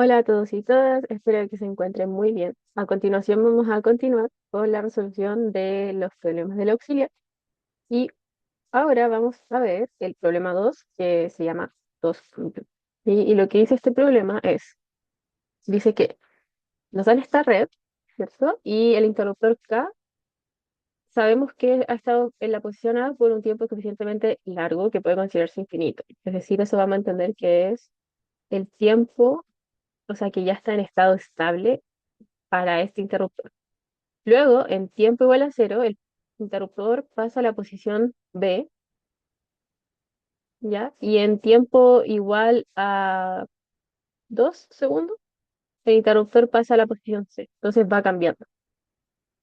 Hola a todos y todas, espero que se encuentren muy bien. A continuación vamos a continuar con la resolución de los problemas del auxiliar y ahora vamos a ver el problema 2 que se llama 2 puntos. Y lo que dice este problema es, dice que nos dan esta red, ¿cierto? Y el interruptor K sabemos que ha estado en la posición A por un tiempo suficientemente largo que puede considerarse infinito. Es decir, eso vamos a entender que es el tiempo, o sea, que ya está en estado estable para este interruptor. Luego, en tiempo igual a cero, el interruptor pasa a la posición B, ¿ya? Y en tiempo igual a 2 segundos, el interruptor pasa a la posición C. Entonces va cambiando.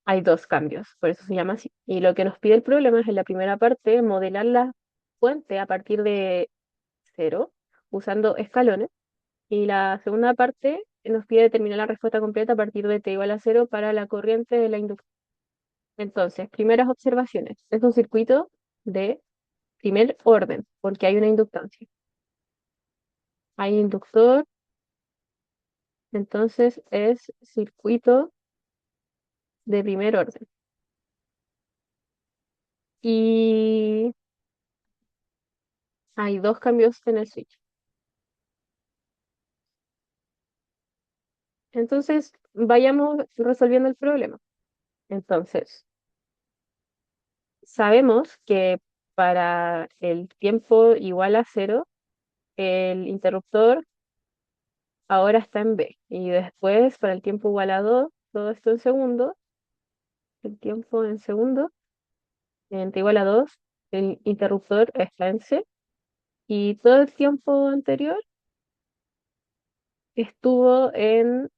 Hay dos cambios, por eso se llama así. Y lo que nos pide el problema es en la primera parte modelar la fuente a partir de cero, usando escalones. Y la segunda parte nos pide determinar la respuesta completa a partir de t igual a cero para la corriente de la inducción. Entonces, primeras observaciones. Es un circuito de primer orden, porque hay una inductancia. Hay inductor, entonces es circuito de primer orden. Y hay dos cambios en el switch. Entonces, vayamos resolviendo el problema. Entonces, sabemos que para el tiempo igual a cero, el interruptor ahora está en B. Y después, para el tiempo igual a 2, todo esto en segundos, el tiempo en segundos, en t igual a 2, el interruptor está en C. Y todo el tiempo anterior estuvo en...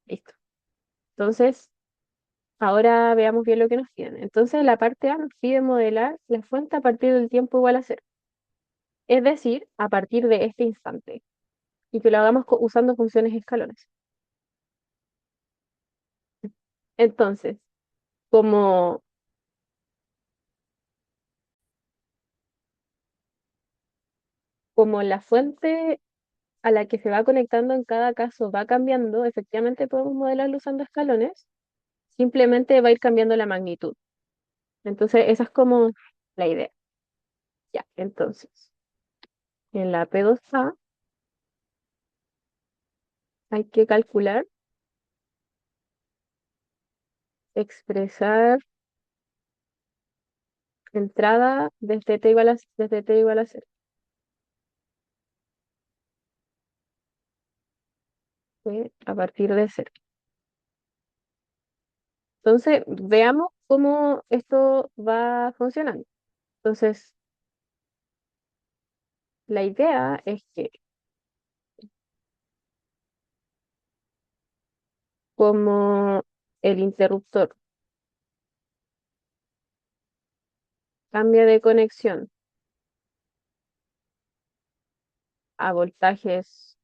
listo. Entonces, ahora veamos bien lo que nos piden. Entonces, la parte A nos pide modelar la fuente a partir del tiempo igual a cero. Es decir, a partir de este instante. Y que lo hagamos usando funciones escalones. Entonces, como, como la fuente a la que se va conectando en cada caso va cambiando, efectivamente podemos modelarlo usando escalones. Simplemente va a ir cambiando la magnitud. Entonces, esa es como la idea. Ya, entonces, en la P2A hay que calcular, expresar entrada desde t igual a 0, a partir de cero. Entonces, veamos cómo esto va funcionando. Entonces, la idea es que como el interruptor cambia de conexión a voltajes,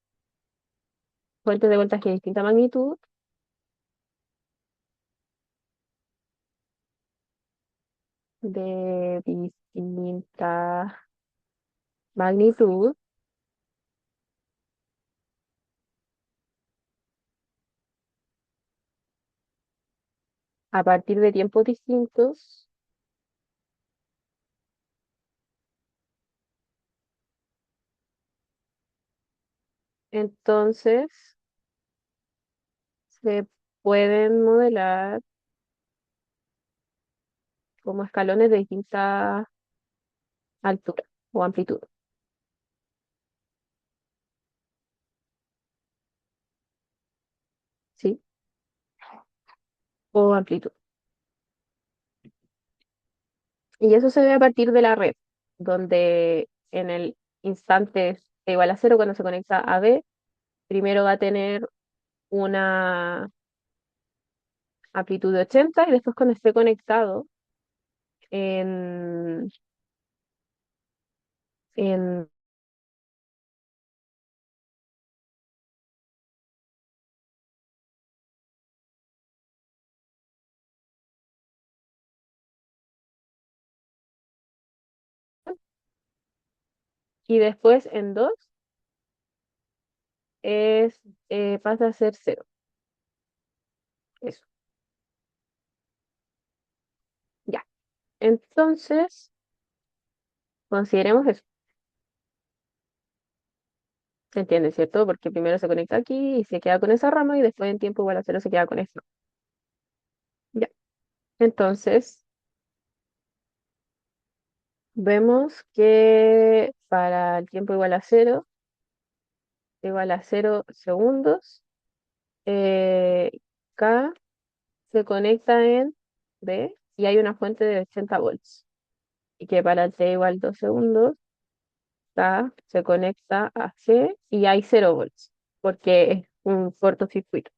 fuentes de voltaje de distinta magnitud, de distinta magnitud, a partir de tiempos distintos, entonces se pueden modelar como escalones de distinta altura o amplitud, ¿sí? O amplitud. Y eso se ve a partir de la red, donde en el instante t igual a cero, cuando se conecta a B, primero va a tener una amplitud de 80 y después cuando esté conectado en, en y después en 2 es, pasa a ser cero. Eso, ya. Entonces, consideremos eso. ¿Se entiende, cierto? Porque primero se conecta aquí y se queda con esa rama y después en tiempo igual a cero se queda con esto. Ya. Entonces, vemos que para el tiempo igual a 0 segundos, eh, K se conecta en B y hay una fuente de 80 volts. Y que para el T igual 2 segundos, K se conecta a C y hay 0 volts, porque es un cortocircuito.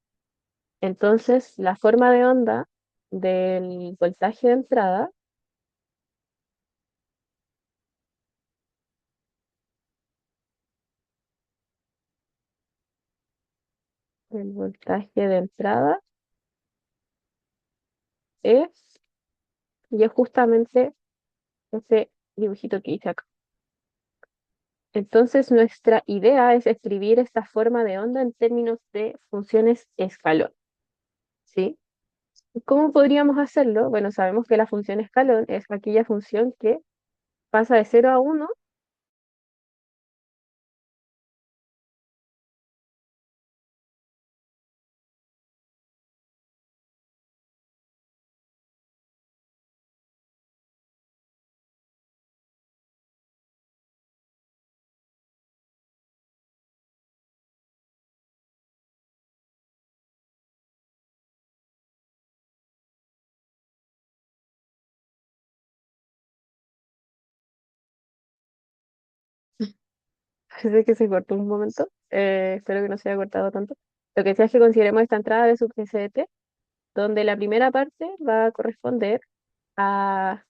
Entonces, la forma de onda del voltaje de entrada, el voltaje de entrada es, y es justamente ese dibujito que hice acá. Entonces, nuestra idea es escribir esta forma de onda en términos de funciones escalón, ¿sí? ¿Cómo podríamos hacerlo? Bueno, sabemos que la función escalón es aquella función que pasa de 0 a 1. Parece que se cortó un momento. Espero que no se haya cortado tanto. Lo que decía es que consideremos esta entrada de sub GCT, donde la primera parte va a corresponder a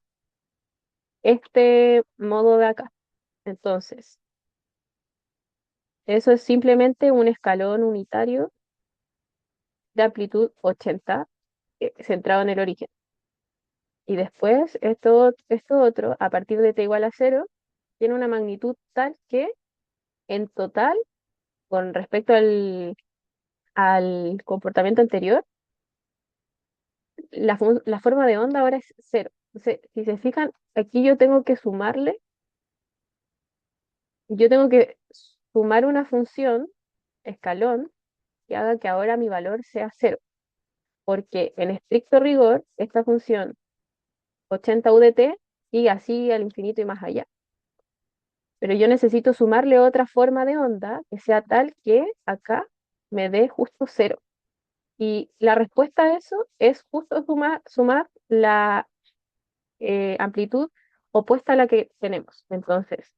este modo de acá. Entonces, eso es simplemente un escalón unitario de amplitud 80, centrado en el origen. Y después, esto otro, a partir de t igual a 0, tiene una magnitud tal que, en total, con respecto al comportamiento anterior, la forma de onda ahora es 0. Entonces, si se fijan, aquí yo tengo que sumar una función escalón que haga que ahora mi valor sea 0, porque en estricto rigor, esta función 80 UDT sigue así al infinito y más allá. Pero yo necesito sumarle otra forma de onda que sea tal que acá me dé justo 0. Y la respuesta a eso es justo sumar la amplitud opuesta a la que tenemos. Entonces,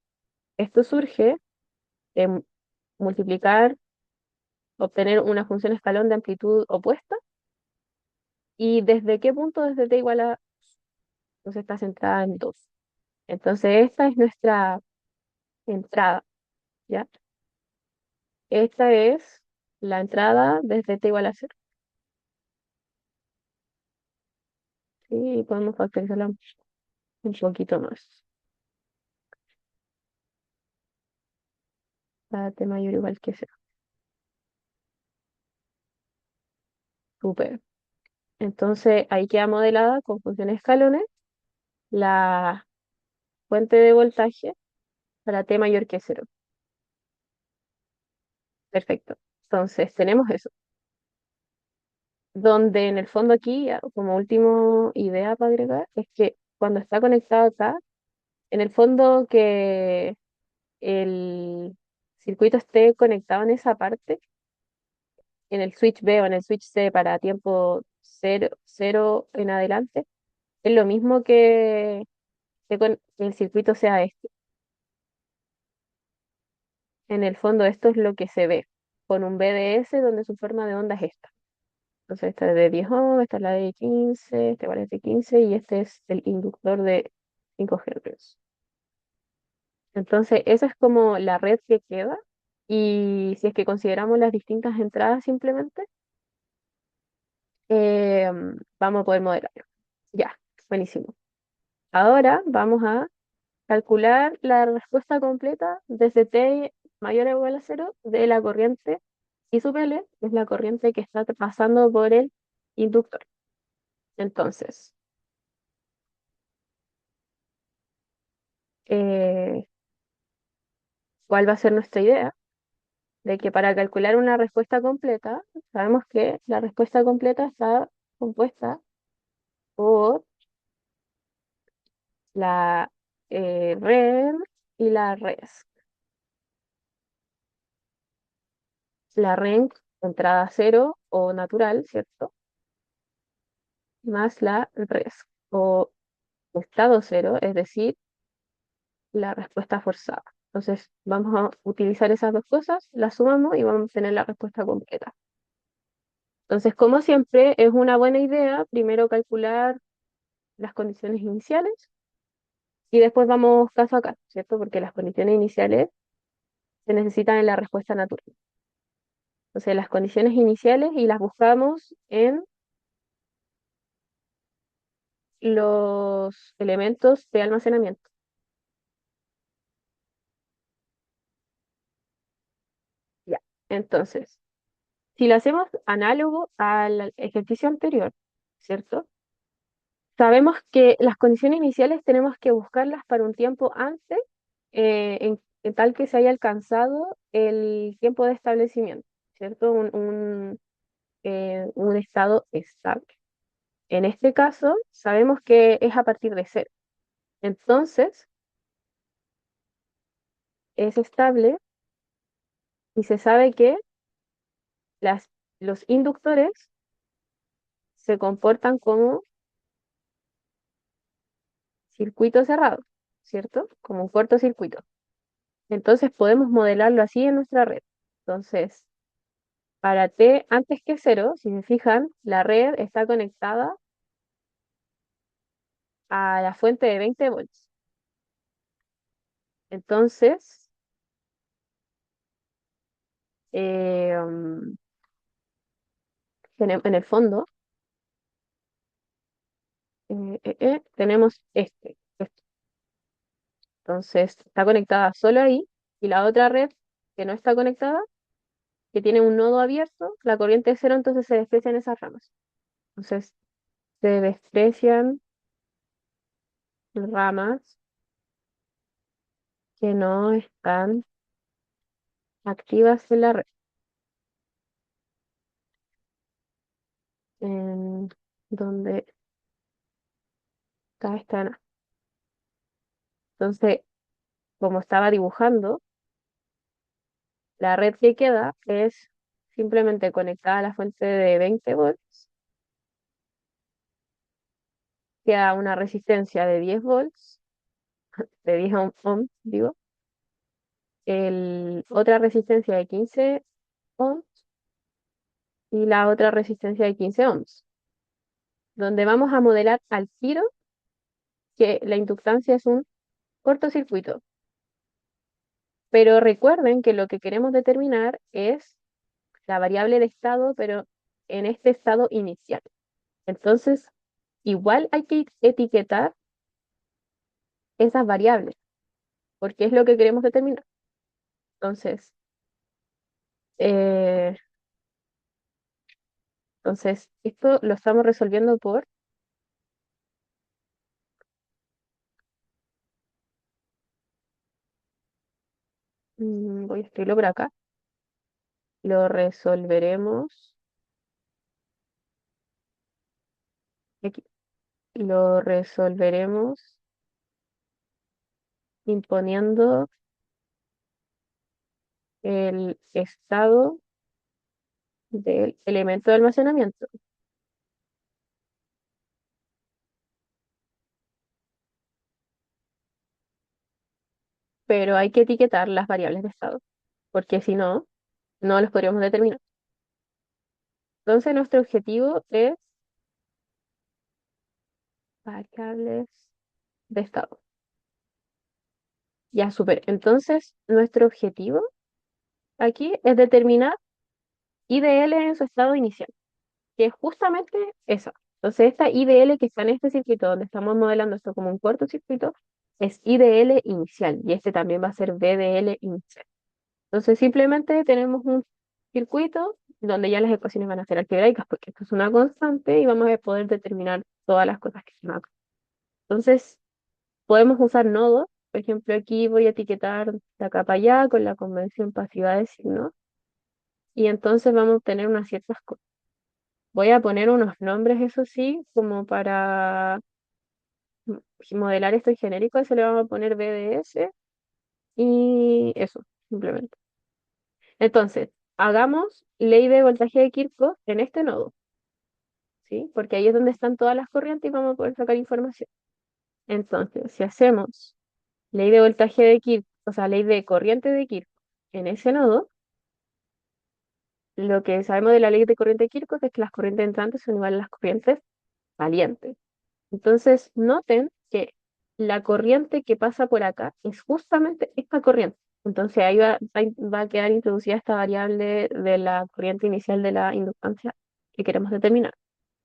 esto surge de multiplicar, obtener una función escalón de amplitud opuesta. ¿Y desde qué punto? Desde t igual a, entonces está centrada en 2. Entonces, esta es nuestra entrada, ¿ya? Esta es la entrada desde t igual a 0. Y podemos factorizarla un poquito más. Para t mayor o igual que 0. Súper. Entonces, ahí queda modelada con funciones escalones la fuente de voltaje para t mayor que 0. Perfecto. Entonces, tenemos eso. Donde en el fondo aquí, como última idea para agregar, es que cuando está conectado acá, en el fondo que el circuito esté conectado en esa parte, en el switch B o en el switch C para tiempo 0 en adelante, es lo mismo que el circuito sea este. En el fondo esto es lo que se ve con un BDS donde su forma de onda es esta. Entonces esta es de 10 ohms, esta es la de 15, este vale de 15 y este es el inductor de 5 Hz. Entonces esa es como la red que queda y si es que consideramos las distintas entradas simplemente, vamos a poder modelarlo. Ya, buenísimo. Ahora vamos a calcular la respuesta completa desde t mayor o igual a cero de la corriente I sub L, que es la corriente que está pasando por el inductor. Entonces, eh, ¿cuál va a ser nuestra idea? De que para calcular una respuesta completa, sabemos que la respuesta completa está compuesta por la REM y la RES. La REM, entrada cero o natural, ¿cierto? Más la RES, o estado cero, es decir, la respuesta forzada. Entonces, vamos a utilizar esas dos cosas, las sumamos y vamos a tener la respuesta completa. Entonces, como siempre, es una buena idea primero calcular las condiciones iniciales y después vamos caso a caso, ¿cierto? Porque las condiciones iniciales se necesitan en la respuesta natural. Entonces, las condiciones iniciales y las buscamos en los elementos de almacenamiento. Ya. Entonces, si lo hacemos análogo al ejercicio anterior, ¿cierto? Sabemos que las condiciones iniciales tenemos que buscarlas para un tiempo antes, en tal que se haya alcanzado el tiempo de establecimiento, ¿cierto? Un estado estable. En este caso, sabemos que es a partir de cero. Entonces, es estable y se sabe que las, los inductores se comportan como circuito cerrado, ¿cierto? Como un cortocircuito. Entonces, podemos modelarlo así en nuestra red. Entonces, para t antes que cero, si se fijan, la red está conectada a la fuente de 20 volts. Entonces, um, en el fondo, tenemos esto. Entonces, está conectada solo ahí y la otra red que no está conectada, que tiene un nodo abierto, la corriente es cero, entonces se desprecian esas ramas. Entonces, se desprecian ramas que no están activas en la red. En donde acá están. Entonces, como estaba dibujando, la red que queda es simplemente conectada a la fuente de 20 volts, queda una resistencia de 10 volts, de 10 ohms, digo, otra resistencia de 15 ohms y la otra resistencia de 15 ohms, donde vamos a modelar al tiro que la inductancia es un cortocircuito. Pero recuerden que lo que queremos determinar es la variable de estado, pero en este estado inicial. Entonces, igual hay que etiquetar esas variables, porque es lo que queremos determinar. Entonces, eh, esto lo estamos resolviendo por, voy a escribirlo por acá, lo resolveremos, aquí, lo resolveremos imponiendo el estado del elemento de almacenamiento, pero hay que etiquetar las variables de estado, porque si no, no los podríamos determinar. Entonces, nuestro objetivo es variables de estado. Ya, súper. Entonces, nuestro objetivo aquí es determinar IDL en su estado inicial, que es justamente esa. Entonces, esta IDL que está en este circuito donde estamos modelando esto como un cortocircuito, es I de L inicial y este también va a ser B de L inicial. Entonces simplemente tenemos un circuito donde ya las ecuaciones van a ser algebraicas porque esto es una constante y vamos a poder determinar todas las cosas que están acá. Entonces podemos usar nodos. Por ejemplo, aquí voy a etiquetar de acá para allá con la convención pasiva de signo y entonces vamos a obtener unas ciertas cosas. Voy a poner unos nombres, eso sí, como para modelar esto en genérico, se le vamos a poner BDS y eso, simplemente. Entonces, hagamos ley de voltaje de Kirchhoff en este nodo, ¿sí? Porque ahí es donde están todas las corrientes y vamos a poder sacar información. Entonces, si hacemos ley de voltaje de Kirchhoff, o sea, ley de corriente de Kirchhoff en ese nodo, lo que sabemos de la ley de corriente de Kirchhoff es que las corrientes entrantes son iguales a las corrientes salientes. Entonces, noten que la corriente que pasa por acá es justamente esta corriente. Entonces, ahí va a quedar introducida esta variable de la corriente inicial de la inductancia que queremos determinar.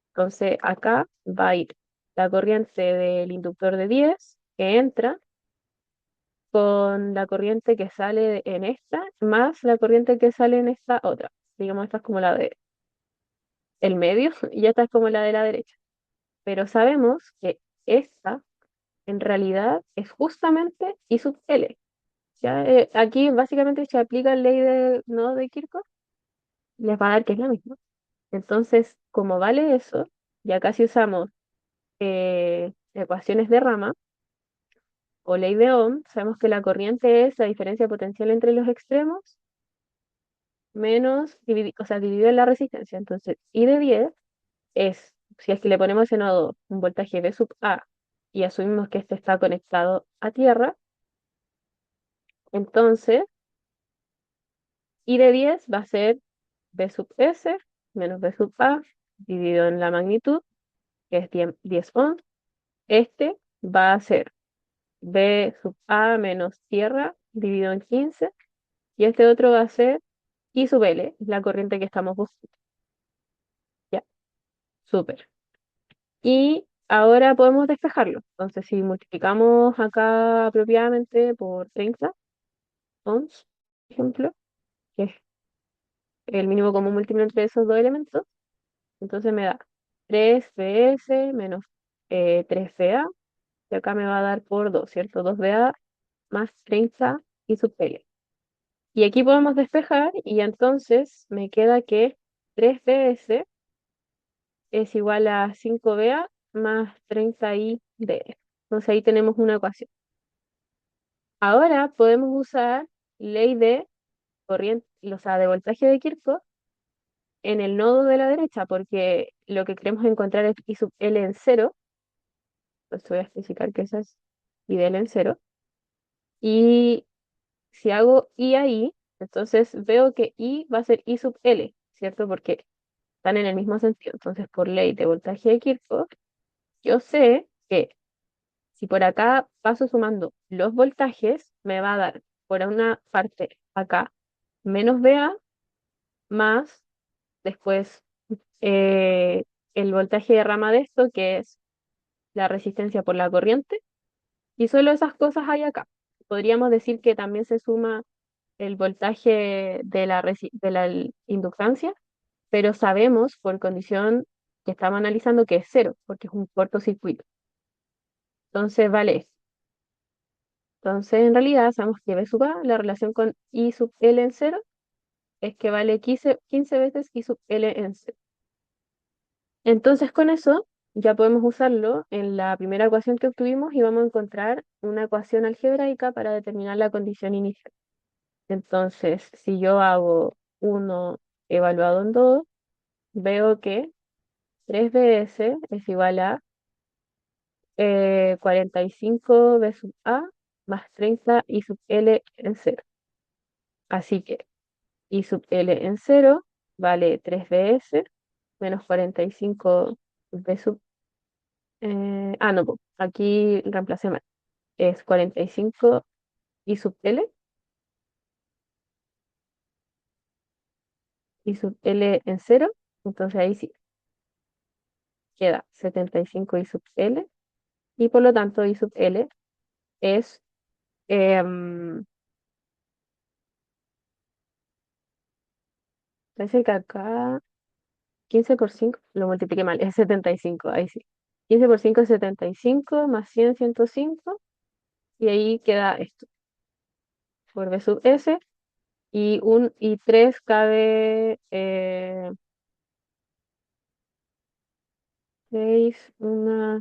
Entonces, acá va a ir la corriente del inductor de 10 que entra con la corriente que sale en esta, más la corriente que sale en esta otra. Digamos, esta es como la de el medio y esta es como la de la derecha. Pero sabemos que esta en realidad es justamente I sub L. ¿Ya? Aquí básicamente se aplica la ley de nodo de Kirchhoff, les va a dar que es la misma. Entonces, como vale eso, ya casi usamos ecuaciones de rama o ley de Ohm, sabemos que la corriente es la diferencia potencial entre los extremos menos, o sea, dividido en la resistencia. Entonces, I de 10 es, si es que le ponemos en nodo un voltaje V sub A y asumimos que este está conectado a tierra, entonces I de 10 va a ser B sub S menos B sub A dividido en la magnitud, que es 10 ohms. Este va a ser B sub A menos tierra dividido en 15. Y este otro va a ser I sub L, la corriente que estamos buscando. Ya, súper. Y ahora podemos despejarlo. Entonces, si multiplicamos acá apropiadamente por 30 ohms, por ejemplo, que es el mínimo común múltiplo entre esos dos elementos, entonces me da 3 Vs menos 3 Va, y acá me va a dar por 2, ¿cierto? 2 Va más 30 y sub L. Y aquí podemos despejar y entonces me queda que 3 Vs es igual a 5 Va más 30 y D. Entonces ahí tenemos una ecuación. Ahora podemos usar ley de corriente, o sea, de voltaje de Kirchhoff en el nodo de la derecha, porque lo que queremos encontrar es I sub L en cero. Pues voy a especificar que esa es I de L en cero. Y si hago I ahí, entonces veo que I va a ser I sub L, ¿cierto? Porque están en el mismo sentido. Entonces, por ley de voltaje de Kirchhoff, yo sé que si por acá paso sumando los voltajes, me va a dar por una parte acá menos VA más después eh, el voltaje de rama de esto, que es la resistencia por la corriente, y solo esas cosas hay acá. Podríamos decir que también se suma el voltaje de de la inductancia, pero sabemos por condición que estamos analizando que es cero, porque es un cortocircuito. Entonces vale esto. Entonces, en realidad, sabemos que B sub A, la relación con I sub L en cero, es que vale 15 veces I sub L en cero. Entonces, con eso ya podemos usarlo en la primera ecuación que obtuvimos y vamos a encontrar una ecuación algebraica para determinar la condición inicial. Entonces, si yo hago 1 evaluado en 2, veo que 3 Bs es igual a 45 B sub A más 30 I sub L en cero. Así que I sub L en cero vale 3 Bs menos 45 B sub... no, po, aquí reemplacé mal. Es 45 I sub L, I sub L en cero. Entonces ahí sí queda 75 I sub L y por lo tanto I sub L es, em, parece que acá 15 por 5 lo multipliqué mal, es 75 ahí sí. 15 por 5 es 75 más 100 105 y ahí queda esto, por B sub S, y 3 cabe 6, 1,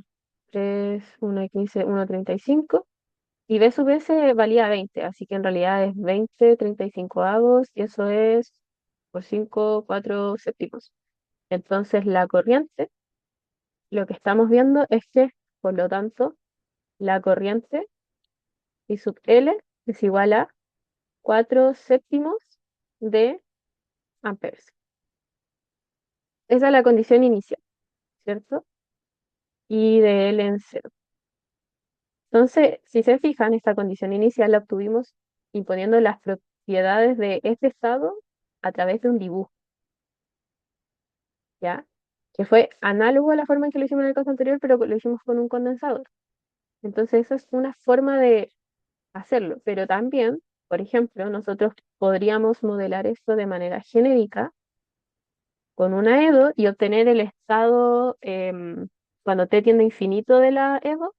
3, 1, 15, 1, 35. Y B sub S valía 20, así que en realidad es 20 35 avos, y eso es por 5 4 séptimos. Entonces la corriente, lo que estamos viendo es que, por lo tanto, la corriente I sub L es igual a 4 séptimos de amperes. Esa es la condición inicial, ¿cierto? Y de L en cero. Entonces, si se fijan, esta condición inicial la obtuvimos imponiendo las propiedades de este estado a través de un dibujo, ¿ya? Que fue análogo a la forma en que lo hicimos en el caso anterior, pero lo hicimos con un condensador. Entonces, esa es una forma de hacerlo, pero también, por ejemplo, nosotros podríamos modelar esto de manera genérica con una EDO y obtener el estado cuando t tiende a infinito de la EDO,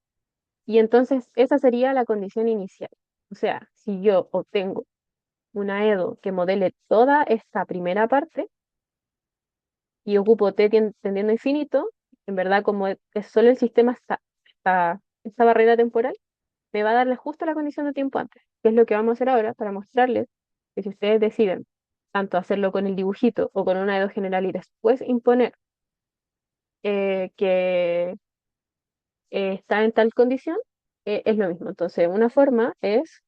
y entonces esa sería la condición inicial. O sea, si yo obtengo una EDO que modele toda esta primera parte y ocupo tendiendo a infinito, en verdad como es solo el sistema esta barrera temporal, me va a darle justo la condición de tiempo antes, que es lo que vamos a hacer ahora para mostrarles que si ustedes deciden tanto hacerlo con el dibujito o con una EDO general y después imponer que está en tal condición, es lo mismo. Entonces, una forma es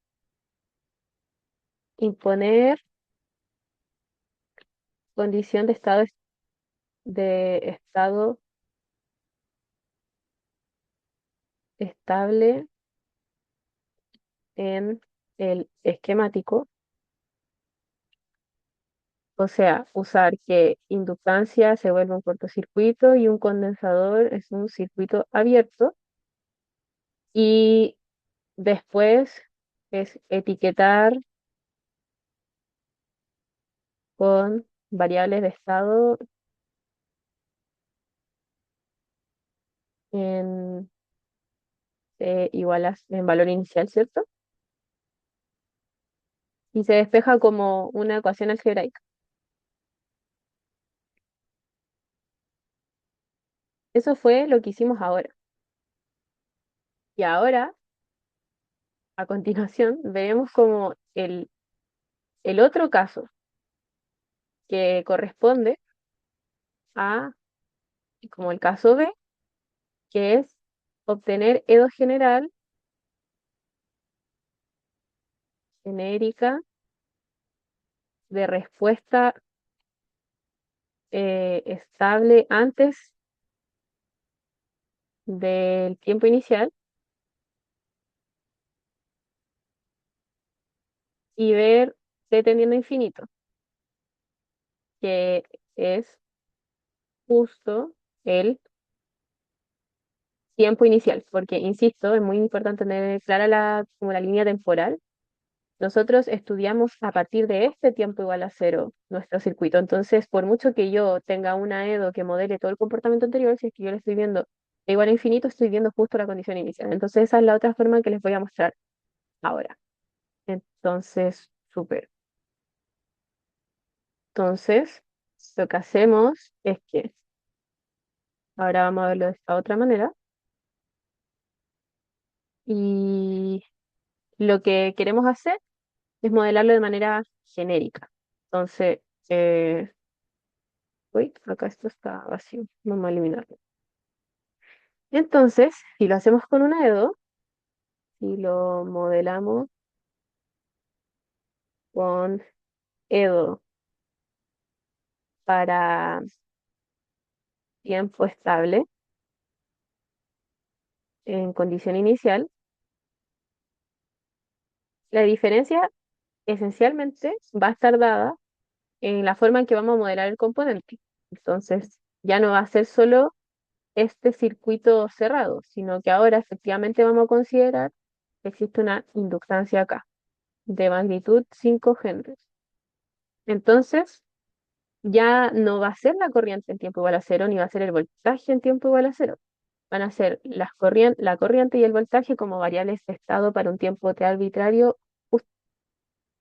imponer condición de estado estable en el esquemático, o sea, usar que inductancia se vuelve un cortocircuito y un condensador es un circuito abierto, y después es etiquetar con variables de estado en igual en valor inicial, ¿cierto? Y se despeja como una ecuación algebraica. Eso fue lo que hicimos ahora. Y ahora, a continuación, veremos como el otro caso que corresponde a, como el caso B, que es obtener EDO general genérica de respuesta estable antes del tiempo inicial, y ver t tendiendo a infinito, que es justo el tiempo inicial, porque, insisto, es muy importante tener clara como la línea temporal. Nosotros estudiamos a partir de este tiempo igual a cero nuestro circuito. Entonces, por mucho que yo tenga una EDO que modele todo el comportamiento anterior, si es que yo le estoy viendo de igual a infinito, estoy viendo justo la condición inicial. Entonces, esa es la otra forma que les voy a mostrar ahora. Entonces, súper. Entonces, lo que hacemos es que ahora vamos a verlo de esta otra manera. Y lo que queremos hacer es modelarlo de manera genérica. Entonces, uy, acá esto está vacío, vamos a eliminarlo. Entonces, si lo hacemos con una EDO, y lo modelamos con EDO para tiempo estable en condición inicial, la diferencia esencialmente va a estar dada en la forma en que vamos a modelar el componente. Entonces, ya no va a ser solo este circuito cerrado, sino que ahora efectivamente vamos a considerar existe una inductancia acá de magnitud 5 henries. Entonces, ya no va a ser la corriente en tiempo igual a cero, ni va a ser el voltaje en tiempo igual a cero. Van a ser la corriente y el voltaje como variables de estado para un tiempo t arbitrario jus-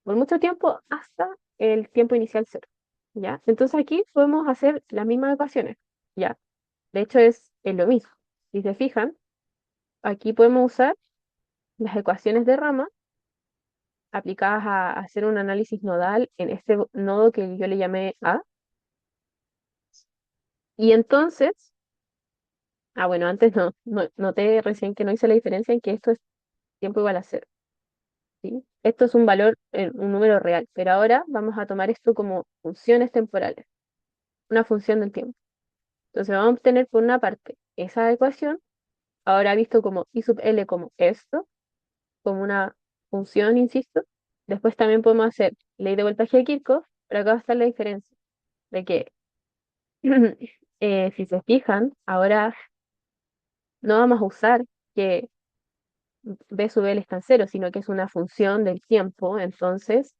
por mucho tiempo hasta el tiempo inicial cero. ¿Ya? Entonces aquí podemos hacer las mismas ecuaciones. ¿Ya? De hecho es lo mismo. Si se fijan, aquí podemos usar las ecuaciones de rama aplicadas a hacer un análisis nodal en este nodo que yo le llamé A. Y entonces, bueno, antes noté recién que no hice la diferencia en que esto es tiempo igual a cero, ¿sí? Esto es un valor, un número real, pero ahora vamos a tomar esto como funciones temporales, una función del tiempo. Entonces vamos a obtener por una parte esa ecuación, ahora visto como I sub L como esto, como una función, insisto. Después también podemos hacer ley de voltaje de Kirchhoff, pero acá va a estar la diferencia de que si se fijan, ahora no vamos a usar que B sub L está en cero, sino que es una función del tiempo, entonces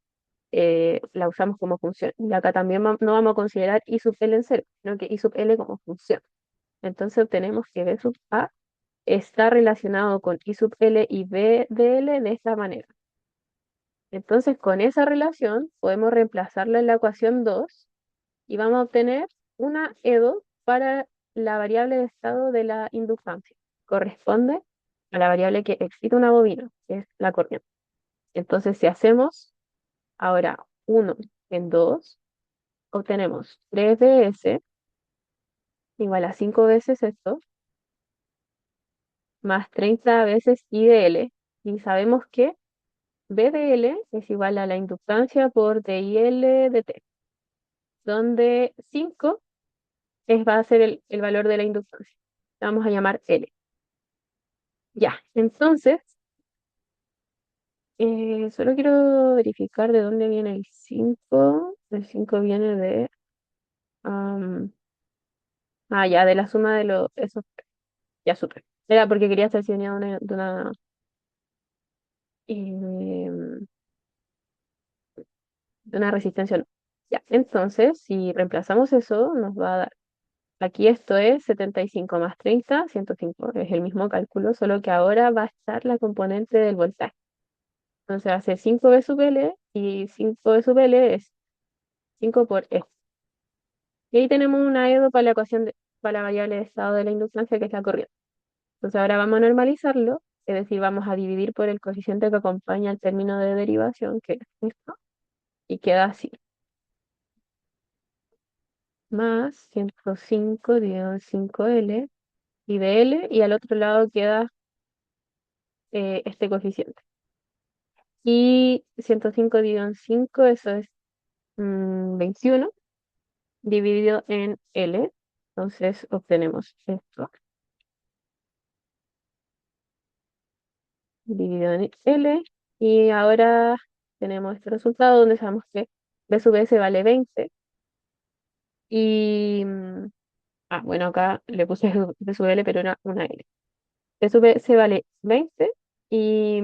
la usamos como función. Y acá también no vamos a considerar I sub L en cero, sino que I sub L como función. Entonces obtenemos que B sub A está relacionado con I sub L y B de L de esta manera. Entonces con esa relación podemos reemplazarla en la ecuación 2 y vamos a obtener una EDO para la variable de estado de la inductancia. Corresponde a la variable que excita una bobina, que es la corriente. Entonces, si hacemos ahora 1 en 2, obtenemos 3ds igual a 5 veces esto, más 30 veces I de L. Y sabemos que B de L es igual a la inductancia por DIL de T, donde 5 va a ser el valor de la inductancia. La vamos a llamar L. Ya, entonces, solo quiero verificar de dónde viene el 5. El 5 viene de... am, ya, de la suma de los... Eso, ya supe. Era porque quería estar si venía em, de una resistencia o no. Ya, entonces, si reemplazamos eso, nos va a dar... Aquí esto es 75 más 30, 105. Es el mismo cálculo, solo que ahora va a estar la componente del voltaje. Entonces hace 5 V sub L y 5 V sub L es 5 por E. Y ahí tenemos una EDO para la ecuación para la variable de estado de la inductancia, que es la corriente. Entonces ahora vamos a normalizarlo, es decir, vamos a dividir por el coeficiente que acompaña el término de derivación, que es esto, y queda así. Más 105 dividido en 5L y de L, y al otro lado queda este coeficiente. Y 105 dividido en 5, eso es 21 dividido en L. Entonces obtenemos esto dividido en L. Y ahora tenemos este resultado donde sabemos que B sub S vale 20. Y, bueno, acá le puse B sub L, pero era una L. B sub S vale 20 y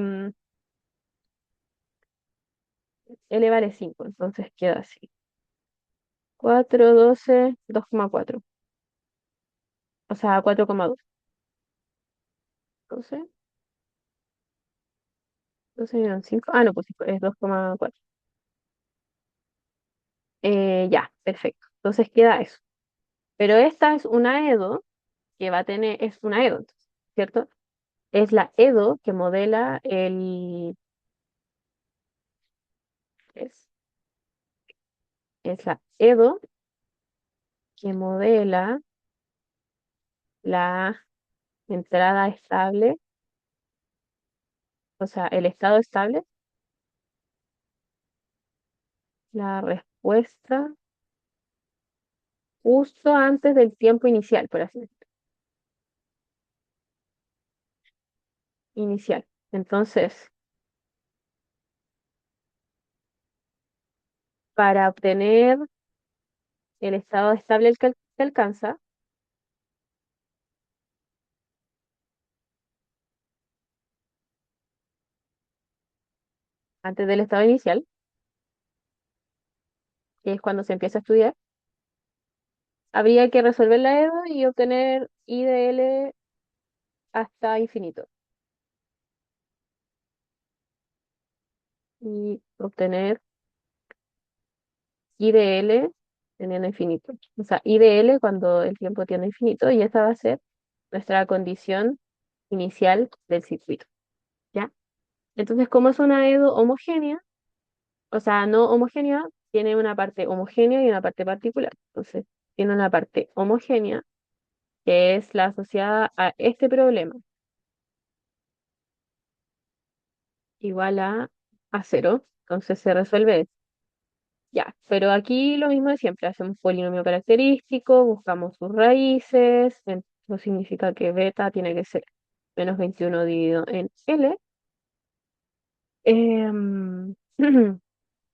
L vale 5. Entonces queda así. 4 12 2,4. O sea, 4,2. 12, 12 eran 5. No, pues sí, es 2,4. Ya, perfecto. Entonces queda eso. Pero esta es una EDO que va a tener, es una EDO, entonces, ¿cierto? Es la EDO que modela es, es la EDO que modela la entrada estable, o sea, el estado estable, la respuesta justo antes del tiempo inicial, por así decirlo. Inicial. Entonces, para obtener el estado estable que alcanza, antes del estado inicial, que es cuando se empieza a estudiar, habría que resolver la EDO y obtener I de L hasta infinito. Y obtener I de L teniendo infinito. O sea, I de L cuando el tiempo tiene infinito y esa va a ser nuestra condición inicial del circuito. ¿Ya? Entonces, como es una EDO homogénea, o sea, no homogénea, tiene una parte homogénea y una parte particular. Entonces, tiene una parte homogénea que es la asociada a este problema, igual a cero. Entonces se resuelve esto. Ya, pero aquí lo mismo de siempre, hacemos polinomio característico, buscamos sus raíces, eso significa que beta tiene que ser menos 21 dividido en L. Em,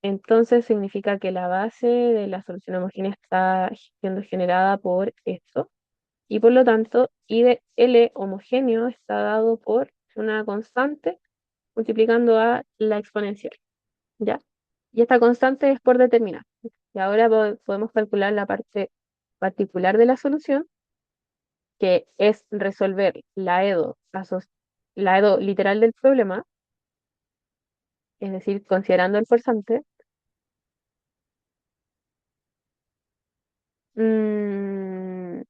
entonces significa que la base de la solución homogénea está siendo generada por esto. Y por lo tanto, I de L homogéneo está dado por una constante multiplicando a la exponencial, ¿ya? Y esta constante es por determinar. Y ahora podemos calcular la parte particular de la solución, que es resolver la EDO literal del problema, es decir, considerando el forzante. Mm,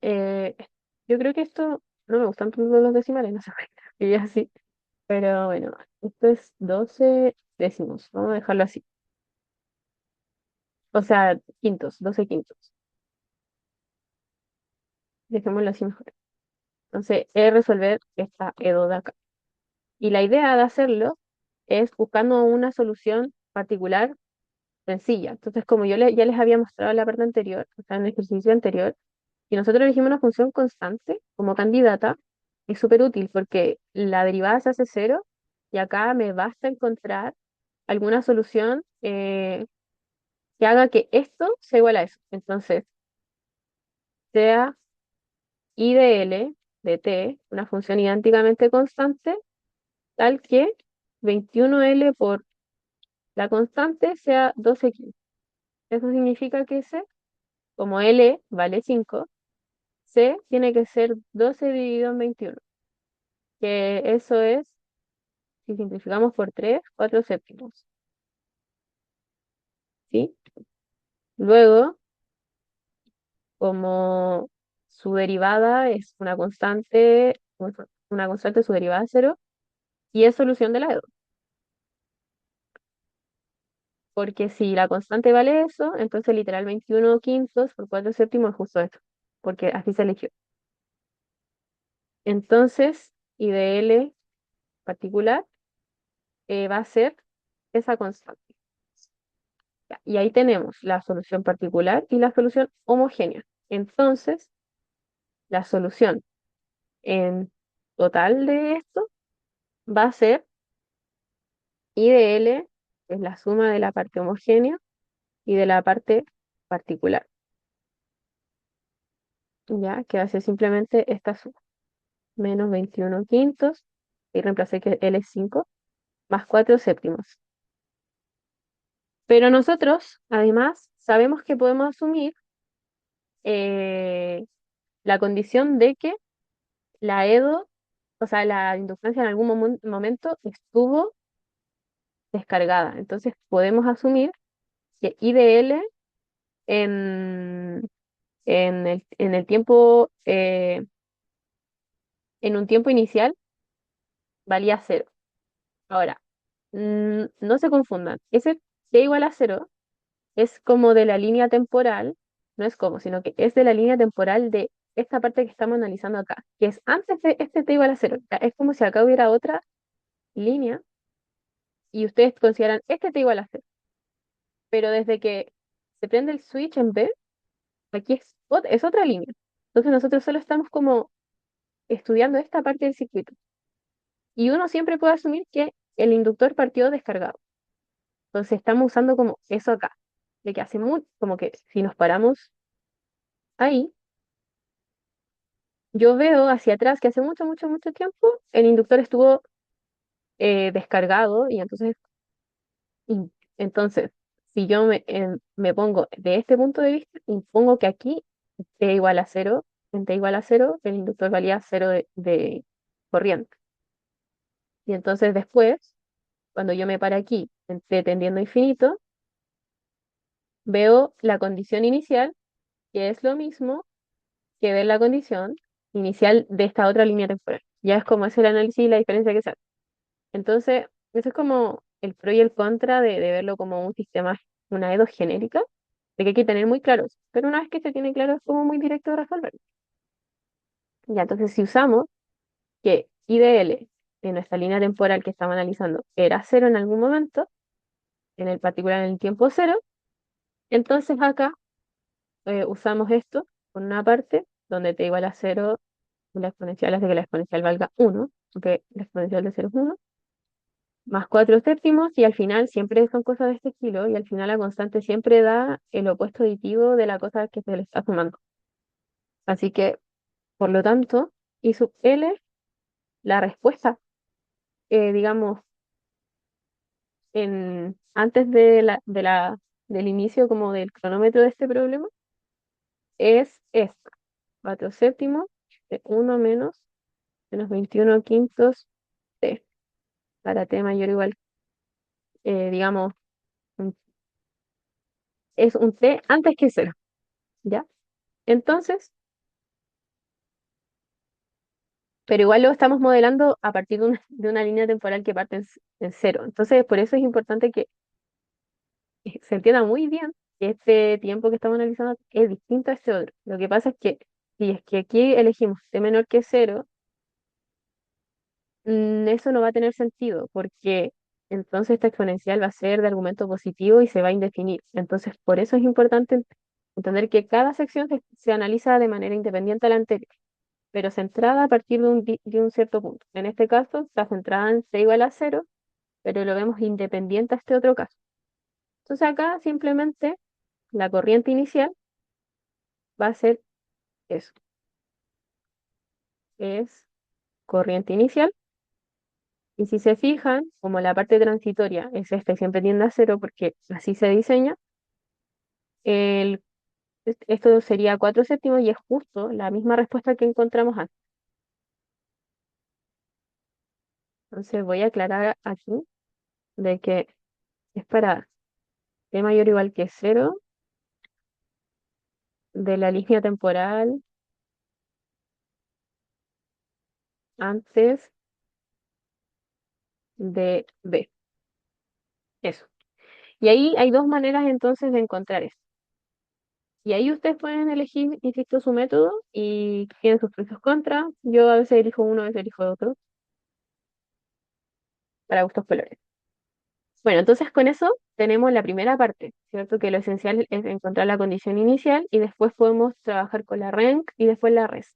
eh, yo creo que esto no me gustan tanto los decimales, no sé por qué, y así. Pero bueno, esto es 12 décimos, vamos a dejarlo así. O sea, quintos, 12 quintos. Dejémoslo así mejor. Entonces, es resolver esta EDO de acá. Y la idea de hacerlo es buscando una solución particular sencilla. Entonces, como ya les había mostrado en la parte anterior, o sea, en el ejercicio anterior, si nosotros elegimos una función constante como candidata, es súper útil porque la derivada se hace cero y acá me basta encontrar alguna solución que haga que esto sea igual a eso. Entonces, sea I de L de t, una función idénticamente constante, tal que 21L por la constante sea 12 quintos. Eso significa que C, como L vale 5, C tiene que ser 12 dividido en 21, que eso es, si simplificamos por 3, 4 séptimos. ¿Sí? Luego, como su derivada es una constante, su derivada es 0, y es solución de la EDO. Porque si la constante vale eso, entonces literal 21 quintos por 4 séptimos es justo esto, porque así se eligió. Entonces, I de L particular va a ser esa constante. Ya, y ahí tenemos la solución particular y la solución homogénea. Entonces, la solución en total de esto va a ser I de L, que es la suma de la parte homogénea y de la parte particular. Ya, que va a ser simplemente esta suma. Menos 21 quintos, y reemplacé que L es 5, más 4 séptimos. Pero nosotros, además, sabemos que podemos asumir eh, la condición de que la EDO, o sea, la inductancia en algún momento estuvo descargada. Entonces podemos asumir que I de L en, en el tiempo, en un tiempo inicial valía cero. Ahora, no se confundan. Ese t igual a cero es como de la línea temporal, no es como, sino que es de la línea temporal de esta parte que estamos analizando acá, que es antes de este t igual a cero. Ya, es como si acá hubiera otra línea y ustedes consideran este t igual a cero. Pero desde que se prende el switch en B, aquí es otra línea. Entonces nosotros solo estamos como estudiando esta parte del circuito. Y uno siempre puede asumir que el inductor partió descargado. Entonces estamos usando como eso acá, de que hace mucho, como que si nos paramos ahí, yo veo hacia atrás que hace mucho, mucho, mucho tiempo el inductor estuvo descargado y entonces si yo me pongo de este punto de vista, impongo que aquí t igual a cero, en t igual a cero, el inductor valía cero de corriente. Y entonces después, cuando yo me pare aquí, en t tendiendo a infinito, veo la condición inicial, que es lo mismo que ver la condición inicial de esta otra línea temporal. Ya es como hacer el análisis y la diferencia que sale. Entonces, eso es como el pro y el contra de verlo como un sistema, una EDO genérica, de que hay que tener muy claro eso. Pero una vez que se tiene claro, es como muy directo de resolver. Ya, entonces, si usamos que I de L en nuestra línea temporal que estamos analizando era cero en algún momento, en el particular en el tiempo cero, entonces acá usamos esto con una parte donde t igual a cero, la exponencial hace que la exponencial valga uno, porque la exponencial de cero es uno, más 4 séptimos, y al final siempre son cosas de este estilo, y al final la constante siempre da el opuesto aditivo de la cosa que se le está sumando. Así que, por lo tanto, I sub L, la respuesta, digamos, antes del inicio como del cronómetro de este problema, es esta, 4 séptimos de uno menos 21 quintos t, para t mayor o igual, digamos, un- es un t antes que cero, ¿ya? Entonces, pero igual lo estamos modelando a partir de una línea temporal que parte en cero. Entonces, por eso es importante que se entienda muy bien que este tiempo que estamos analizando es distinto a este otro. Lo que pasa es que si es que aquí elegimos t menor que cero, eso no va a tener sentido, porque entonces esta exponencial va a ser de argumento positivo y se va a indefinir. Entonces, por eso es importante entender que cada sección se analiza de manera independiente a la anterior, pero centrada a partir de un cierto punto. En este caso, está centrada en c igual a cero, pero lo vemos independiente a este otro caso. Entonces acá simplemente la corriente inicial va a ser eso, es corriente inicial. Y si se fijan, como la parte transitoria es esta y siempre tiende a cero porque así se diseña, el, esto sería 4 séptimos y es justo la misma respuesta que encontramos antes. Entonces voy a aclarar aquí de que es para t mayor o igual que cero de la línea temporal antes de B. Eso. Y ahí hay dos maneras entonces de encontrar eso. Y ahí ustedes pueden elegir, insisto, su método y tienen sus pros y sus contras. Yo a veces elijo uno, a veces elijo otro, para gustos colores. Bueno, entonces con eso tenemos la primera parte, ¿cierto? Que lo esencial es encontrar la condición inicial y después podemos trabajar con la RENC y después la REST.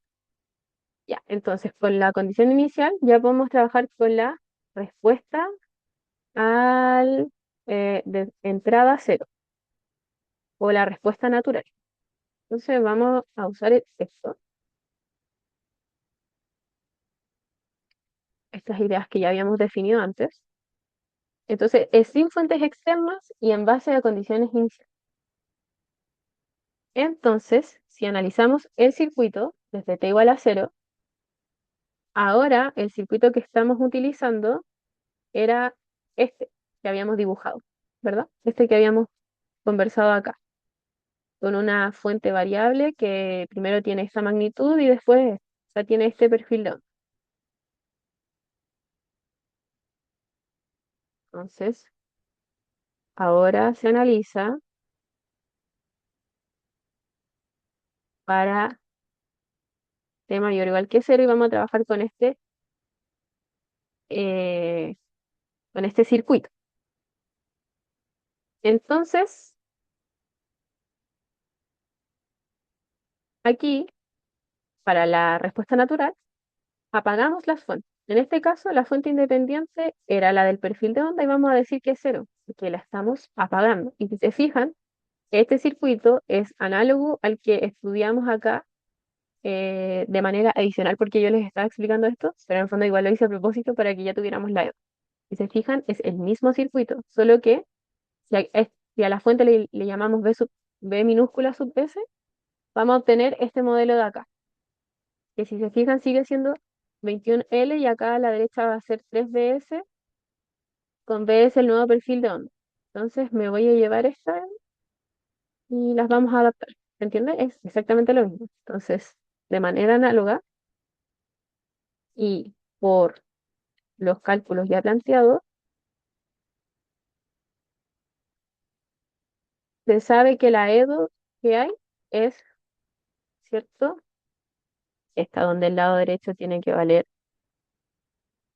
Ya, entonces con la condición inicial ya podemos trabajar con la respuesta al de entrada cero o la respuesta natural. Entonces vamos a usar esto, estas ideas que ya habíamos definido antes. Entonces es sin fuentes externas y en base a condiciones iniciales. Entonces, si analizamos el circuito desde t igual a cero, ahora el circuito que estamos utilizando era este que habíamos dibujado, ¿verdad? Este que habíamos conversado acá, con una fuente variable que primero tiene esta magnitud y después ya tiene este perfil de onda. Entonces, ahora se analiza para t mayor o igual que cero y vamos a trabajar eh, con este circuito. Entonces, aquí, para la respuesta natural, apagamos las fuentes. En este caso, la fuente independiente era la del perfil de onda y vamos a decir que es cero, que la estamos apagando. Y si se fijan, este circuito es análogo al que estudiamos acá de manera adicional porque yo les estaba explicando esto, pero en el fondo igual lo hice a propósito para que ya tuviéramos la EDO. Si se fijan, es el mismo circuito, solo que si a la fuente le llamamos B minúscula sub S, vamos a obtener este modelo de acá, que si se fijan sigue siendo 21L y acá a la derecha va a ser 3BS con BS el nuevo perfil de onda. Entonces me voy a llevar esta y las vamos a adaptar. ¿Se entiende? Es exactamente lo mismo. Entonces, de manera análoga y por los cálculos ya planteados, se sabe que la EDO que hay es, ¿cierto? Esta donde el lado derecho tiene que valer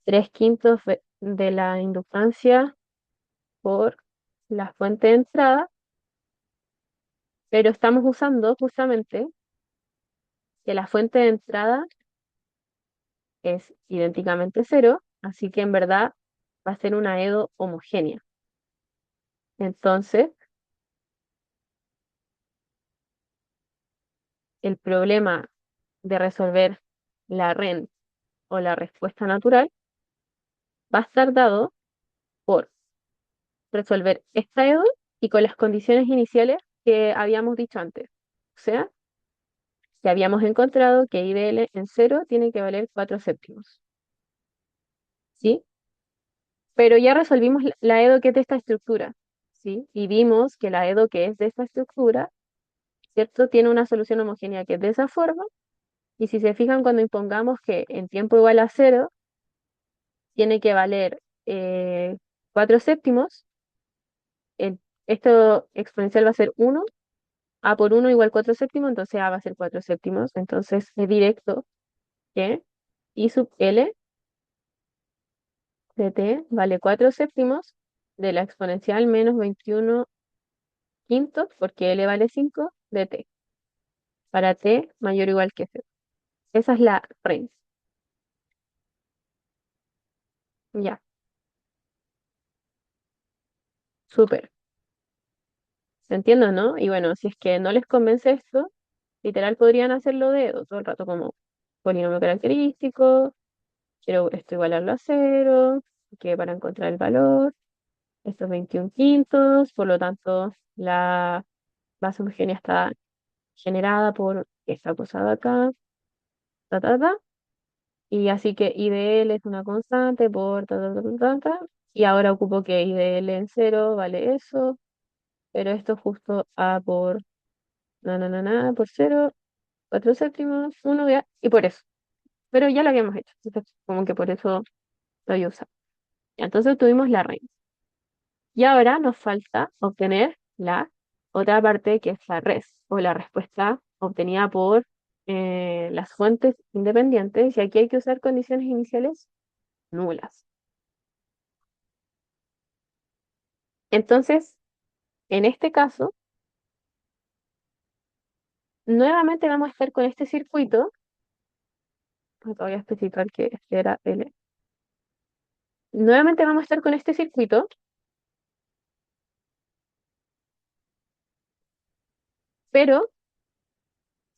3/5 de la inductancia por la fuente de entrada, pero estamos usando justamente que la fuente de entrada es idénticamente cero, así que en verdad va a ser una EDO homogénea. Entonces, el problema de resolver la REN o la respuesta natural va a estar dado por resolver esta EDO y con las condiciones iniciales que habíamos dicho antes. O sea, que habíamos encontrado que IDL en cero tiene que valer 4 séptimos. ¿Sí? Pero ya resolvimos la EDO que es de esta estructura. ¿Sí? Y vimos que la EDO que es de esta estructura, ¿cierto? Tiene una solución homogénea que es de esa forma. Y si se fijan, cuando impongamos que en tiempo igual a cero, tiene que valer 4 séptimos, esto exponencial va a ser 1, a por 1 igual 4 séptimos, entonces a va a ser 4 séptimos, entonces es directo que I sub L de t vale 4 séptimos de la exponencial menos 21 quintos, porque L vale 5 de t, para t mayor o igual que 0. Esa es la range. Ya, súper. ¿Se entiende, no? Y bueno, si es que no les convence esto, literal podrían hacerlo de todo el rato como polinomio característico, quiero esto igualarlo a cero, que para encontrar el valor, esto es 21 quintos, por lo tanto la base homogénea está generada por esta cosa de acá, ta, ta, ta, y así que IDL es una constante por ta, ta, ta, ta, ta, ta, y ahora ocupo que IDL en cero vale eso, pero esto justo A por por cero, 4 séptimos, 1 ya, y por eso. Pero ya lo habíamos hecho, entonces como que por eso lo voy a usar. Entonces tuvimos la range. Y ahora nos falta obtener la otra parte que es la res o la respuesta obtenida por las fuentes independientes. Y aquí hay que usar condiciones iniciales nulas. Entonces, en este caso, nuevamente vamos a estar con este circuito. Acá voy a especificar que este era L. Nuevamente vamos a estar con este circuito, pero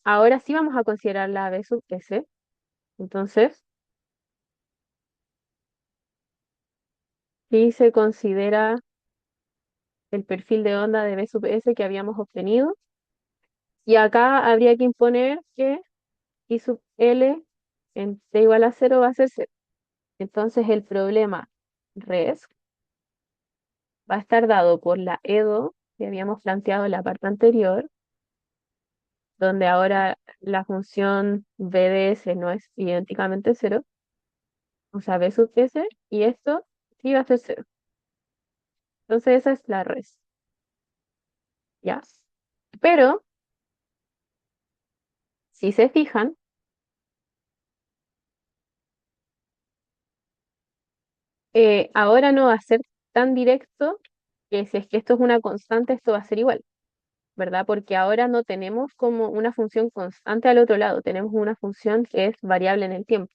ahora sí vamos a considerar la B sub S. Entonces, sí se considera el perfil de onda de B sub S que habíamos obtenido. Y acá habría que imponer que I sub L en t igual a cero va a ser cero. Entonces el problema res va a estar dado por la EDO que habíamos planteado en la parte anterior, donde ahora la función b de s no es idénticamente cero, o sea, b sub s, y esto sí va a ser cero. Entonces esa es la res, ¿ya? Pero, si se fijan, ahora no va a ser tan directo que si es que esto es una constante, esto va a ser igual, ¿verdad? Porque ahora no tenemos como una función constante al otro lado, tenemos una función que es variable en el tiempo,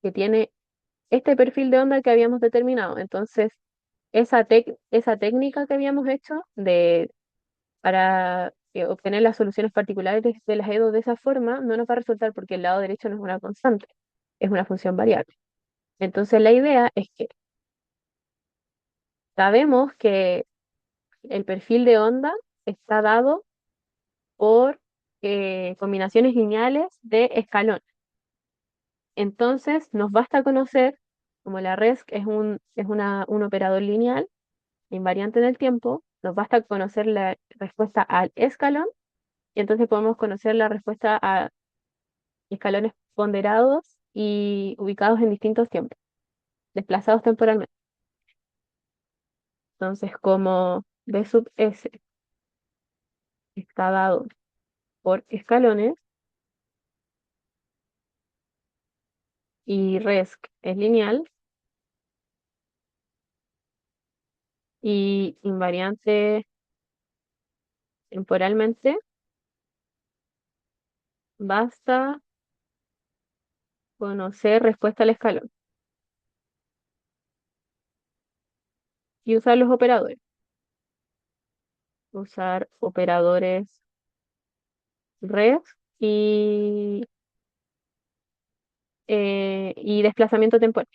que tiene este perfil de onda que habíamos determinado. Entonces, esa técnica que habíamos hecho para obtener las soluciones particulares de las EDO de esa forma no nos va a resultar porque el lado derecho no es una constante, es una función variable. Entonces la idea es que sabemos que el perfil de onda está dado por combinaciones lineales de escalón. Entonces nos basta conocer, como la RESC un operador lineal, invariante en el tiempo, nos basta conocer la respuesta al escalón y entonces podemos conocer la respuesta a escalones ponderados y ubicados en distintos tiempos, desplazados temporalmente. Entonces, como B sub S está dado por escalones y RESC es lineal y invariante temporalmente, basta conocer respuesta al escalón y usar los operadores. Usar operadores RESC y desplazamiento temporal.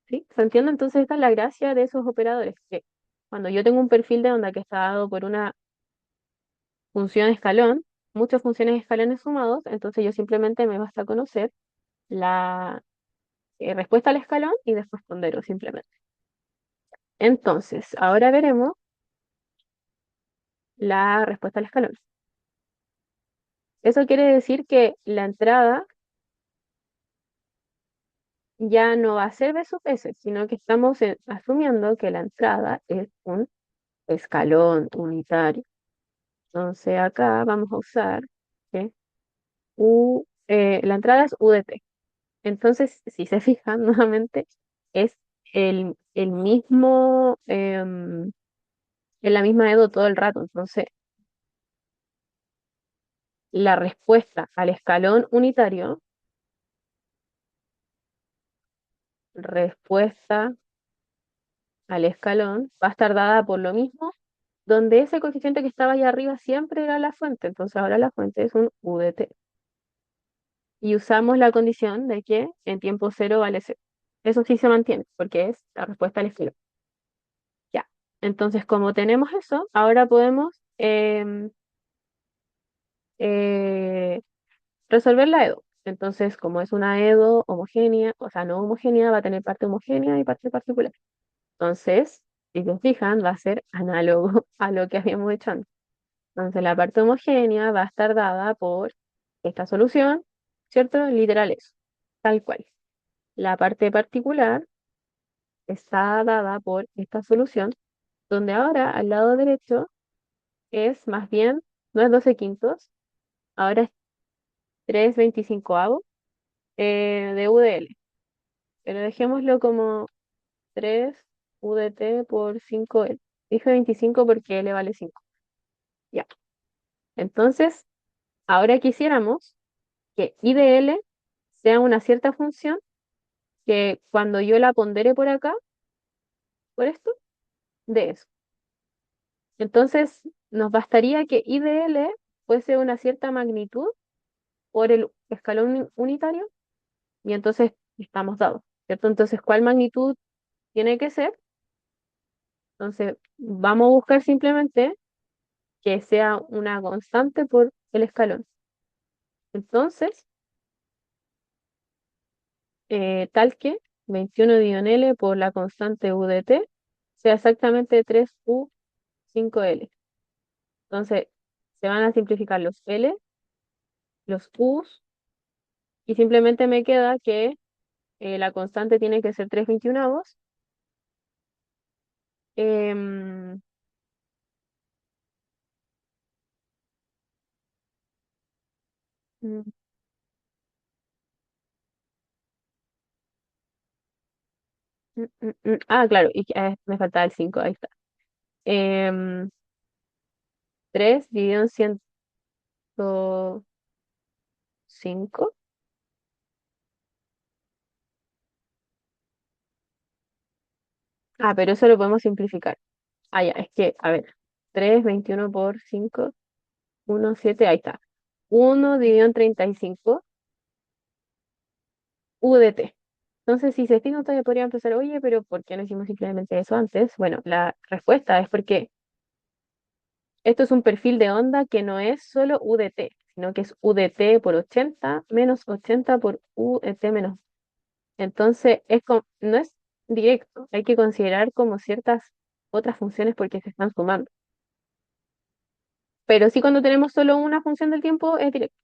¿Sí? ¿Se entiende? Entonces esta es la gracia de esos operadores, que cuando yo tengo un perfil de onda que está dado por una función escalón, muchas funciones escalones sumados, entonces yo simplemente me basta conocer la respuesta al escalón y después pondero simplemente. Entonces, ahora veremos la respuesta al escalón. Eso quiere decir que la entrada ya no va a ser B sub S, sino que estamos asumiendo que la entrada es un escalón unitario. Entonces acá vamos a usar ¿sí? La entrada es UDT. Entonces, si se fijan nuevamente, es el mismo, es la misma EDO todo el rato. Entonces, la respuesta al escalón unitario, respuesta al escalón, va a estar dada por lo mismo, donde ese coeficiente que estaba allá arriba siempre era la fuente. Entonces, ahora la fuente es un UDT. Y usamos la condición de que en tiempo cero vale cero. Eso sí se mantiene, porque es la respuesta al escalón. Ya. Entonces, como tenemos eso, ahora podemos eh, resolver la EDO. Entonces, como es una EDO homogénea, o sea, no homogénea, va a tener parte homogénea y parte particular. Entonces, si se fijan, va a ser análogo a lo que habíamos hecho antes. Entonces, la parte homogénea va a estar dada por esta solución, ¿cierto? Literal eso, tal cual. La parte particular está dada por esta solución, donde ahora al lado derecho es más bien, no es 12 quintos, ahora es 3/25 de UDL. Pero dejémoslo como 3 UDT por 5L. Dije 25 porque L vale 5. Ya. Entonces, ahora quisiéramos que I de L sea una cierta función que cuando yo la pondere por acá, por esto, de eso. Entonces, nos bastaría que I de L fuese una cierta magnitud por el escalón unitario y entonces estamos dados, ¿cierto? Entonces, ¿cuál magnitud tiene que ser? Entonces, vamos a buscar simplemente que sea una constante por el escalón. Entonces, tal que 21-L por la constante U de t sea exactamente 3U5L. Entonces, se van a simplificar los L, los U's, y simplemente me queda que la constante tiene que ser 3/21. Em, mm, claro, y me faltaba el 5 ahí está. 3 dividido en 105. Pero eso lo podemos simplificar. Ah, ya, es que, a ver, 3 21 por 5 1 7 ahí está. 1 dividido en 35 U de t. Entonces, si se fijan, todavía podrían pensar, oye, pero ¿por qué no hicimos simplemente eso antes? Bueno, la respuesta es porque esto es un perfil de onda que no es solo U de t, sino que es U de t por 80 menos 80 por U de t menos. Entonces, no es directo, hay que considerar como ciertas otras funciones porque se están sumando. Pero sí cuando tenemos solo una función del tiempo es directo.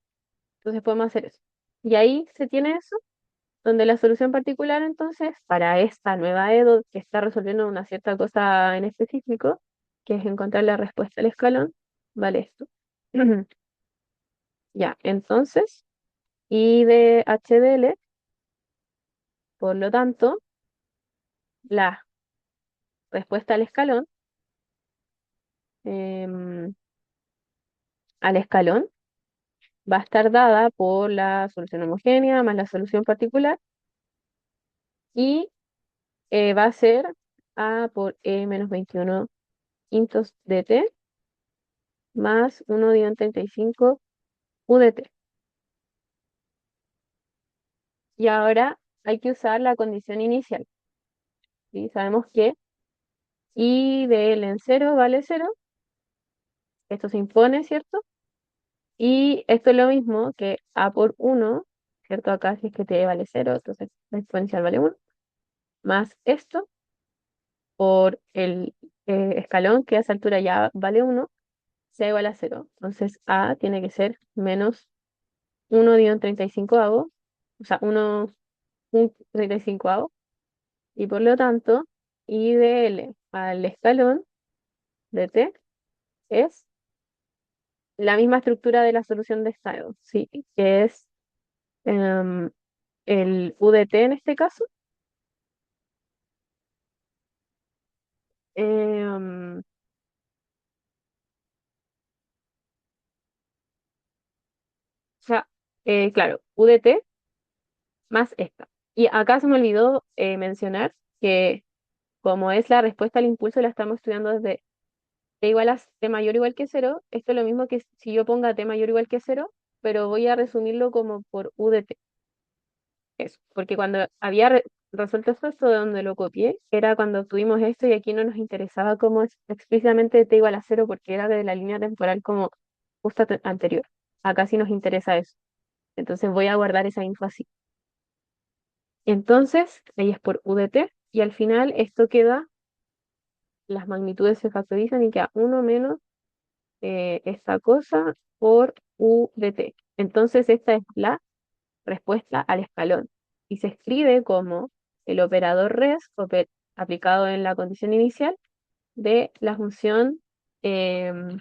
Entonces podemos hacer eso. Y ahí se tiene eso, donde la solución particular entonces para esta nueva EDO que está resolviendo una cierta cosa en específico, que es encontrar la respuesta al escalón, vale esto. Ya, entonces, I de HDL, por lo tanto, la respuesta em, al escalón va a estar dada por la solución homogénea más la solución particular y va a ser A por E menos 21 quintos de t más 1 dividido en 35 u de t. Y ahora hay que usar la condición inicial. ¿Sí? Sabemos que I de L en cero vale cero. Esto se impone, ¿cierto? Y esto es lo mismo que A por 1, ¿cierto? Acá si es que t vale cero, entonces la exponencial vale 1, más esto por el escalón que a esa altura ya vale 1, sea igual a cero. Entonces A tiene que ser menos 1 dividido en 35 avos, o sea, 1 un 35 avos, y por lo tanto, I de L al escalón de T es la misma estructura de la solución de estado, ¿sí? Que es em, el U de T en este caso. em, o sea, claro, U de T más esta. Y acá se me olvidó mencionar que como es la respuesta al impulso, la estamos estudiando desde t igual a t mayor o igual que cero. Esto es lo mismo que si yo ponga t mayor o igual que cero, pero voy a resumirlo como por U de t. Eso, porque cuando había resuelto esto de donde lo copié, era cuando tuvimos esto y aquí no nos interesaba como explícitamente t igual a cero porque era de la línea temporal como justo anterior. Acá sí nos interesa eso. Entonces voy a guardar esa info así. Entonces, ahí es por U de t y al final esto queda, las magnitudes se factorizan y queda uno menos esta cosa por U de t. Entonces esta es la respuesta al escalón y se escribe como el operador res aplicado en la condición inicial de la función em,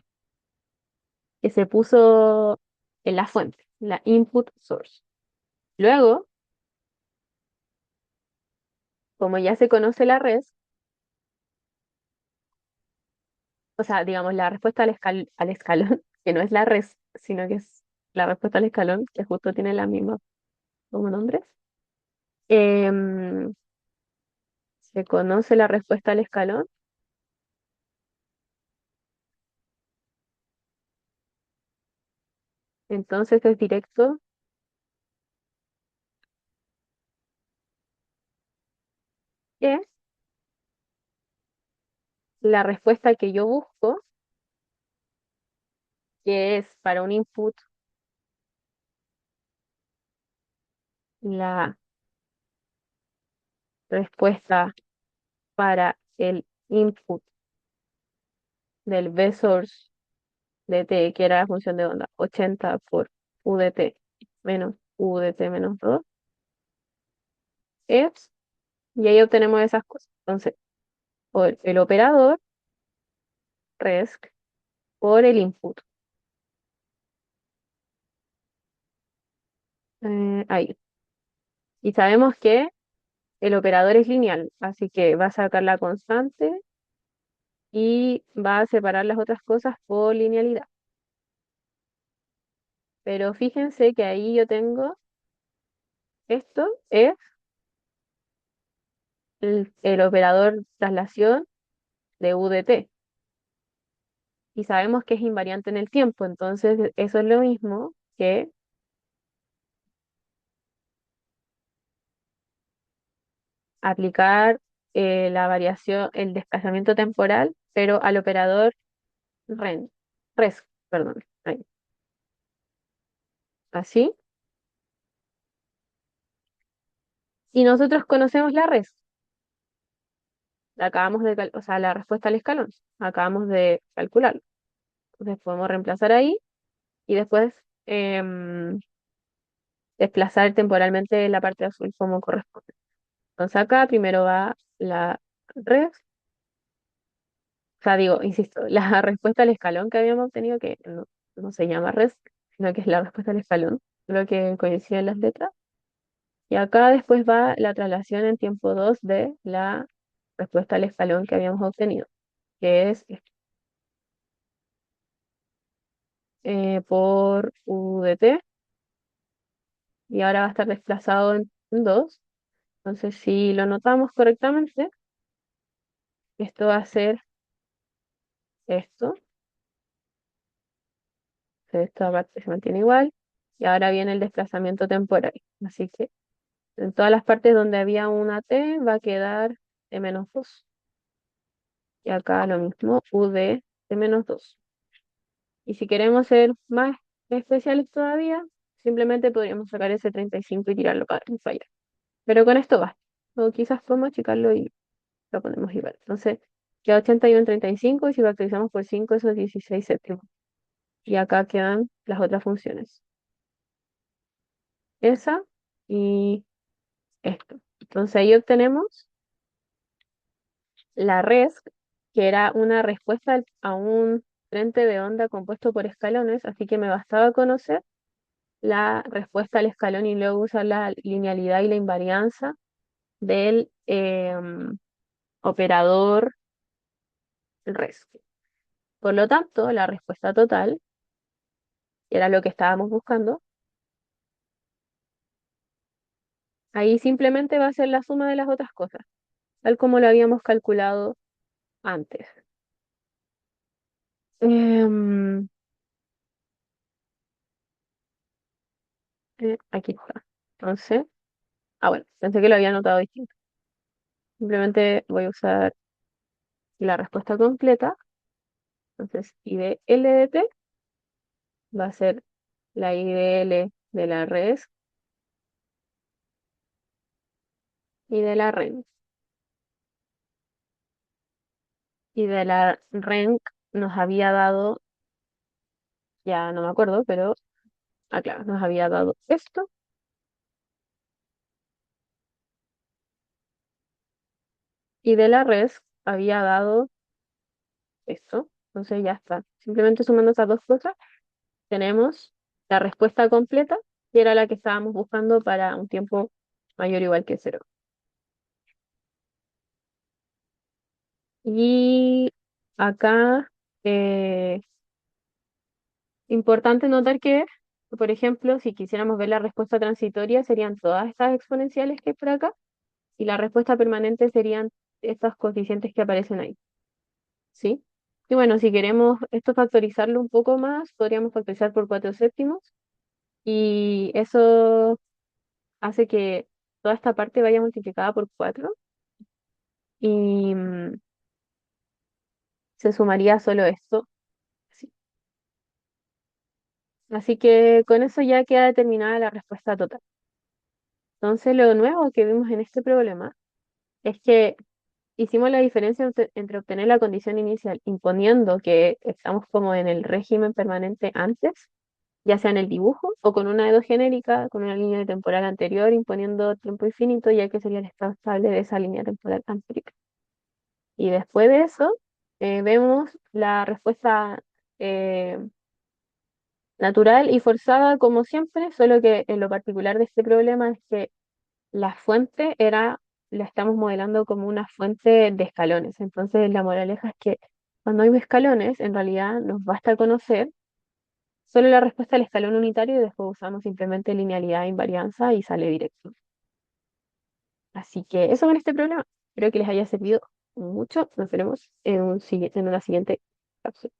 que se puso en la fuente, la input source. Luego, como ya se conoce la res, o sea, digamos, la respuesta al escalón, que no es la res, sino que es la respuesta al escalón, que justo tiene la misma como nombres. em, Se conoce la respuesta al escalón, entonces es directo, que la respuesta que yo busco, que es para un input, la respuesta para el input del V-source de t, que era la función de onda, 80 por u de t menos u de t menos 2, es, y ahí obtenemos esas cosas. Entonces, por el operador resc por el input. Ahí. Y sabemos que el operador es lineal, así que va a sacar la constante y va a separar las otras cosas por linealidad. Pero fíjense que ahí yo tengo, esto es el operador traslación de U de t. y sabemos que es invariante en el tiempo, entonces eso es lo mismo que aplicar la variación, el desplazamiento temporal, pero al operador ren, res, perdón, ahí. Así. Y nosotros conocemos la res, la acabamos de, o sea, la respuesta al escalón, acabamos de calcularlo. Entonces podemos reemplazar ahí y después em, desplazar temporalmente la parte azul como corresponde. Entonces acá primero va la res, o sea, digo, insisto, la respuesta al escalón que habíamos obtenido, que no se llama res, sino que es la respuesta al escalón, lo que coinciden las letras. Y acá después va la traslación en tiempo 2 de la respuesta al escalón que habíamos obtenido, que es por u de t, y ahora va a estar desplazado en 2. Entonces, si lo notamos correctamente, esto va a ser esto. Esta parte se mantiene igual. Y ahora viene el desplazamiento temporal. Así que en todas las partes donde había una t va a quedar t menos 2. Y acá lo mismo, u de t menos 2. Y si queremos ser más especiales todavía, simplemente podríamos sacar ese 35 y tirarlo para allá. Pero con esto basta. O quizás podemos achicarlo y lo ponemos igual. Entonces, queda 81,35 y si factorizamos por 5, eso es 16 séptimos. Y acá quedan las otras funciones. Esa y esto. Entonces ahí obtenemos la RESC, que era una respuesta a un frente de onda compuesto por escalones, así que me bastaba conocer la respuesta al escalón y luego usar la linealidad y la invarianza del operador RESC. Por lo tanto, la respuesta total, que era lo que estábamos buscando, ahí simplemente va a ser la suma de las otras cosas, tal como lo habíamos calculado antes. Em, aquí está. Entonces, bueno, pensé que lo había anotado distinto. Simplemente voy a usar la respuesta completa. Entonces, I de L de T va a ser la I de L de la res y de la ren. Y de la ren nos había dado, ya no me acuerdo, pero, claro, nos había dado esto. Y de la res había dado esto. Entonces ya está. Simplemente sumando esas dos cosas, tenemos la respuesta completa, que era la que estábamos buscando para un tiempo mayor o igual que cero. Y acá, eh, importante notar que, por ejemplo, si quisiéramos ver la respuesta transitoria, serían todas estas exponenciales que hay por acá, y la respuesta permanente serían estos coeficientes que aparecen ahí, ¿sí? Y bueno, si queremos esto factorizarlo un poco más, podríamos factorizar por 4 séptimos, y eso hace que toda esta parte vaya multiplicada por 4, y se sumaría solo esto. ¿Sí? Así que con eso ya queda determinada la respuesta total. Entonces, lo nuevo que vimos en este problema es que hicimos la diferencia entre obtener la condición inicial imponiendo que estamos como en el régimen permanente antes, ya sea en el dibujo o con una de dos genérica, con una línea temporal anterior imponiendo tiempo infinito, ya que sería el estado estable de esa línea temporal anterior. Y después de eso, vemos la respuesta eh, natural y forzada como siempre, solo que en lo particular de este problema es que la fuente la estamos modelando como una fuente de escalones. Entonces, la moraleja es que cuando hay escalones, en realidad nos basta conocer solo la respuesta al escalón unitario y después usamos simplemente linealidad e invarianza y sale directo. Así que eso con este problema. Espero que les haya servido mucho. Nos veremos en una siguiente cápsula.